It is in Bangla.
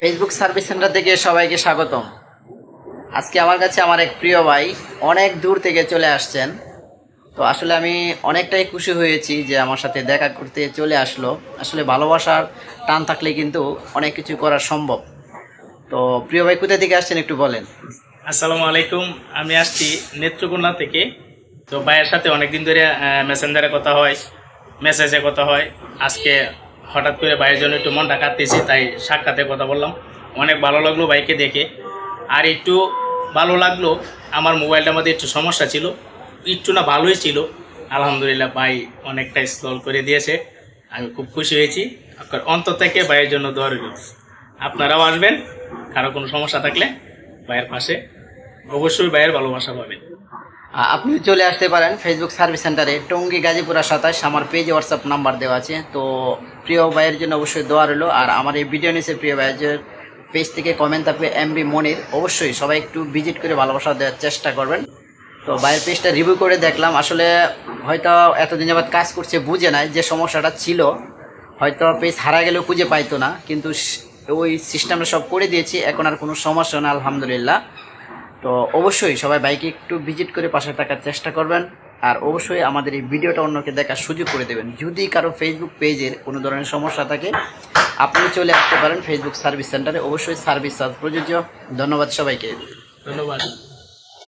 ফেসবুক সার্ভিস সেন্টার থেকে সবাইকে স্বাগতম। আজকে আমার কাছে আমার এক প্রিয় ভাই অনেক দূর থেকে চলে আসছেন। তো আসলে আমি অনেকটাই খুশি হয়েছি যে আমার সাথে দেখা করতে চলে আসলো। আসলে ভালোবাসার টান থাকলে কিন্তু অনেক কিছু করা সম্ভব। তো প্রিয় ভাই কোথা থেকে আসছেন একটু বলেন। আসসালামু আলাইকুম। আমি আসছি নেত্রকোনা থেকে। তো ভাইয়ের সাথে অনেকদিন ধরে মেসেঞ্জারে কথা হয়, মেসেজে কথা হয়। আজকে হঠাৎ করে ভাইয়ের জন্য একটু মনটা কাঁদতেছি, তাই সাক্ষাতে কথা বললাম। অনেক ভালো লাগলো ভাইকে দেখে। আর একটু ভালো লাগলো, আমার মোবাইলটার মধ্যে একটু সমস্যা ছিল, একটু না ভালোই ছিল। আলহামদুলিল্লাহ ভাই অনেকটাই সলভ করে দিয়েছে। আমি খুব খুশি হয়েছি। আপনার অন্তর থেকে ভাইয়ের জন্য দোয়া রইল। আপনারাও আসবেন, কারো কোনো সমস্যা থাকলে ভাইয়ের পাশে অবশ্যই ভাইয়ের ভালোবাসা পাবেন। আপনি চলে আসতে পারেন ফেসবুক সার্ভিস সেন্টারে, টঙ্গী গাজীপুরা 27। আমার পেজে হোয়াটসঅ্যাপ নাম্বার দেওয়া আছে। তো প্রিয় ভাইয়ের জন্য অবশ্যই দোয়া রইলো। আর আমার এই ভিডিও নিচে প্রিয় ভাইয়ের পেজ থেকে কমেন্ট থাকবে এমবি মনির, অবশ্যই সবাই একটু ভিজিট করে ভালোবাসা দেওয়ার চেষ্টা করবেন। তো ভাইয়ের পেজটা রিভিউ করে দেখলাম, আসলে হয়তো এতদিন যাবৎ কাজ করছে বুঝে নাই যে সমস্যাটা ছিল। হয়তো পেজ হারা গেলেও খুঁজে পাইতো না, কিন্তু ওই সিস্টেমটা সব করে দিয়েছি, এখন আর কোনো সমস্যা না আলহামদুলিল্লাহ। তো অবশ্যই সবাই বাইকে একটু ভিজিট করে পাশে থাকার চেষ্টা করবেন। আর অবশ্যই আমাদের এই ভিডিওটা অন্যকে দেখার সুযোগ করে দেবেন। যদি কারো ফেসবুক পেজের কোনো ধরনের সমস্যা থাকে আপনি চলে আসতে পারেন ফেসবুক সার্ভিস সেন্টারে, অবশ্যই সার্ভিস চার্জ প্রযোজ্য। ধন্যবাদ সবাইকে। ধন্যবাদ।